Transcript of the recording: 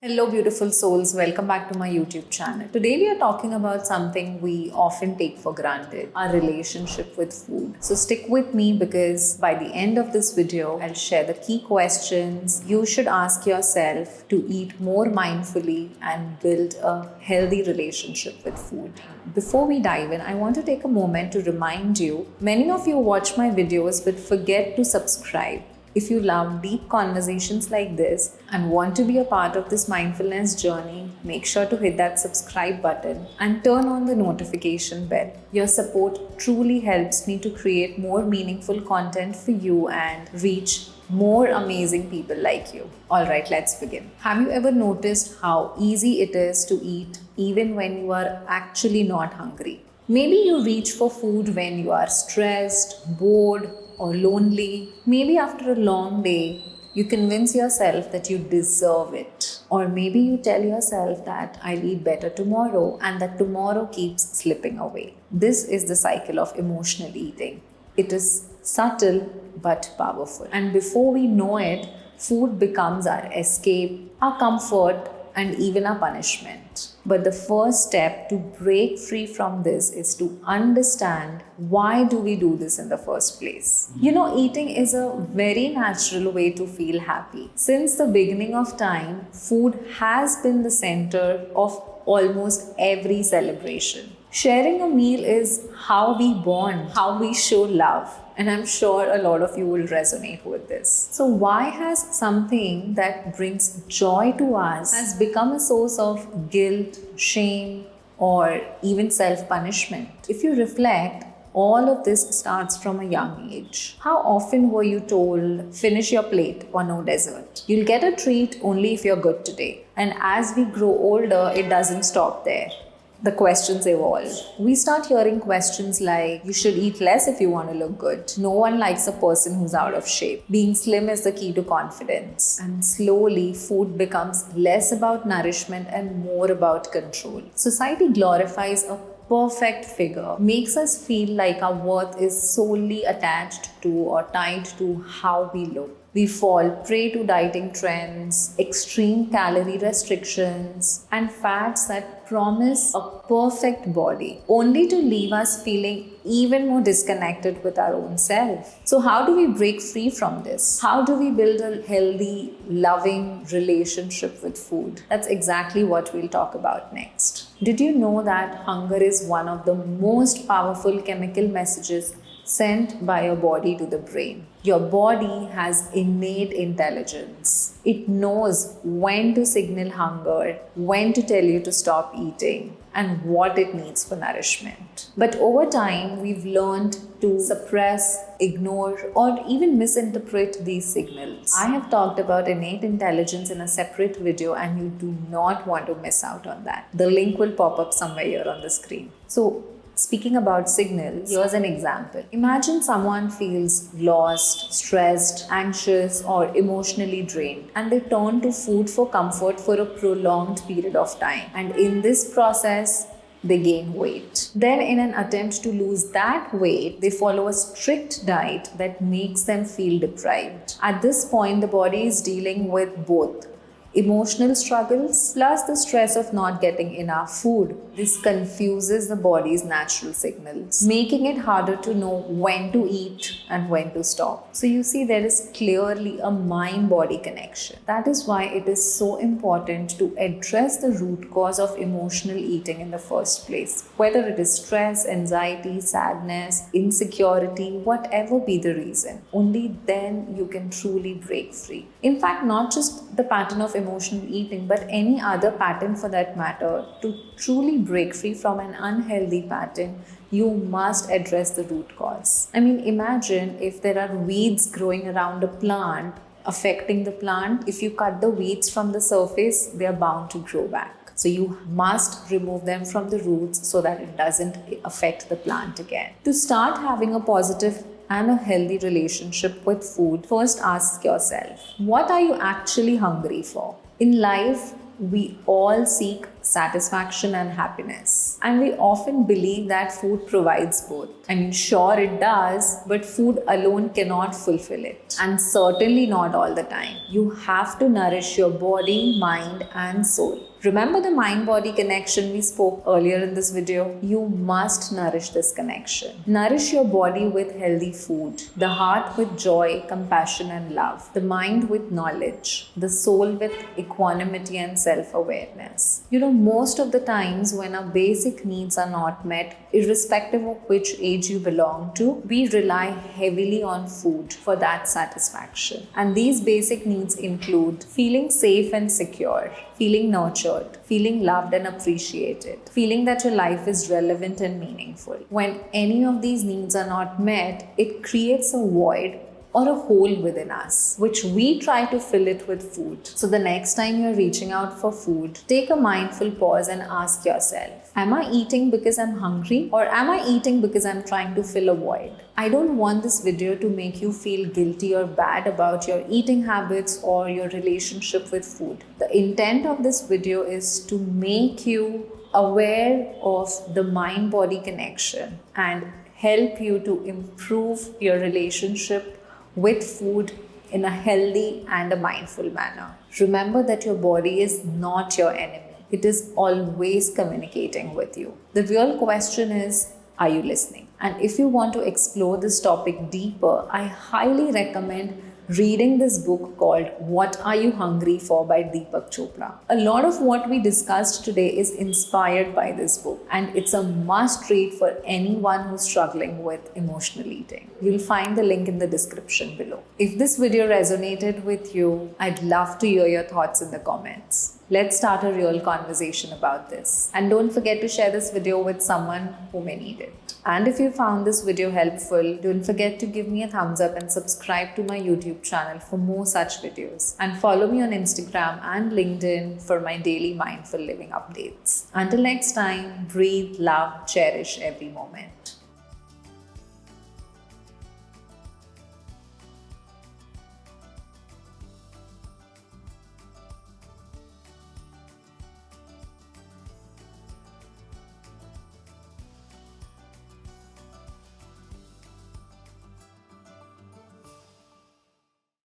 Hello, beautiful souls. Welcome back to my YouTube channel. Today, we are talking about something we often take for granted, our relationship with food. So, stick with me because by the end of this video, I'll share the key questions you should ask yourself to eat more mindfully and build a healthy relationship with food. Before we dive in, I want to take a moment to remind you many of you watch my videos but forget to subscribe. If you love deep conversations like this and want to be a part of this mindfulness journey, make sure to hit that subscribe button and turn on the notification bell. Your support truly helps me to create more meaningful content for you and reach more amazing people like you. Alright, let's begin. Have you ever noticed how easy it is to eat even when you are actually not hungry? Maybe you reach for food when you are stressed, bored, or lonely. Maybe after a long day, you convince yourself that you deserve it. Or maybe you tell yourself that I'll eat better tomorrow and that tomorrow keeps slipping away. This is the cycle of emotional eating. It is subtle but powerful. And before we know it, food becomes our escape, our comfort, and even our punishment. But the first step to break free from this is to understand why do we do this in the first place. Eating is a very natural way to feel happy. Since the beginning of time, food has been the center of almost every celebration. Sharing a meal is how we bond, how we show love. And I'm sure a lot of you will resonate with this. So why has something that brings joy to us has become a source of guilt, shame, or even self-punishment? If you reflect, all of this starts from a young age. How often were you told, finish your plate or no dessert? You'll get a treat only if you're good today. And as we grow older, it doesn't stop there. The questions evolve. We start hearing questions like, you should eat less if you want to look good. No one likes a person who's out of shape. Being slim is the key to confidence. And slowly, food becomes less about nourishment and more about control. Society glorifies a perfect figure, makes us feel like our worth is solely attached to or tied to how we look. We fall prey to dieting trends, extreme calorie restrictions, and fads that promise a perfect body, only to leave us feeling even more disconnected with our own self. So, how do we break free from this? How do we build a healthy, loving relationship with food? That's exactly what we'll talk about next. Did you know that hunger is one of the most powerful chemical messages sent by your body to the brain? Your body has innate intelligence. It knows when to signal hunger, when to tell you to stop eating, and what it needs for nourishment. But over time, we've learned to suppress, ignore, or even misinterpret these signals. I have talked about innate intelligence in a separate video, and you do not want to miss out on that. The link will pop up somewhere here on the screen. So, speaking about signals, here's an example. Imagine someone feels lost, stressed, anxious, or emotionally drained, and they turn to food for comfort for a prolonged period of time. And in this process, they gain weight. Then, in an attempt to lose that weight, they follow a strict diet that makes them feel deprived. At this point, the body is dealing with both emotional struggles plus the stress of not getting enough food. This confuses the body's natural signals, making it harder to know when to eat and when to stop. So you see, there is clearly a mind-body connection. That is why it is so important to address the root cause of emotional eating in the first place. Whether it is stress, anxiety, sadness, insecurity, whatever be the reason, only then you can truly break free. In fact, not just the pattern of emotional eating, but any other pattern for that matter. To truly break free from an unhealthy pattern, you must address the root cause. Imagine if there are weeds growing around a plant affecting the plant. If you cut the weeds from the surface, they are bound to grow back. So you must remove them from the roots so that it doesn't affect the plant again. To start having a positive and a healthy relationship with food, first ask yourself, what are you actually hungry for? In life, we all seek satisfaction and happiness. And we often believe that food provides both. I mean, sure it does, but food alone cannot fulfill it. And certainly not all the time. You have to nourish your body, mind, and soul. Remember the mind-body connection we spoke earlier in this video? You must nourish this connection. Nourish your body with healthy food, the heart with joy, compassion, and love, the mind with knowledge, the soul with equanimity and self-awareness. Most of the times when our basic needs are not met, irrespective of which age you belong to, we rely heavily on food for that satisfaction. And these basic needs include feeling safe and secure, feeling nurtured, feeling loved and appreciated, feeling that your life is relevant and meaningful. When any of these needs are not met, it creates a void or a hole within us, which we try to fill it with food. So the next time you're reaching out for food, take a mindful pause and ask yourself, am I eating because I'm hungry, or am I eating because I'm trying to fill a void? I don't want this video to make you feel guilty or bad about your eating habits or your relationship with food. The intent of this video is to make you aware of the mind-body connection and help you to improve your relationship with food in a healthy and a mindful manner. Remember that your body is not your enemy. It is always communicating with you. The real question is, are you listening? And if you want to explore this topic deeper, I highly recommend reading this book called What Are You Hungry For by Deepak Chopra. A lot of what we discussed today is inspired by this book, and it's a must read for anyone who's struggling with emotional eating. You'll find the link in the description below. If this video resonated with you, I'd love to hear your thoughts in the comments. Let's start a real conversation about this. And don't forget to share this video with someone who may need it. And if you found this video helpful, don't forget to give me a thumbs up and subscribe to my YouTube channel for more such videos. And follow me on Instagram and LinkedIn for my daily mindful living updates. Until next time, breathe, love, cherish every moment.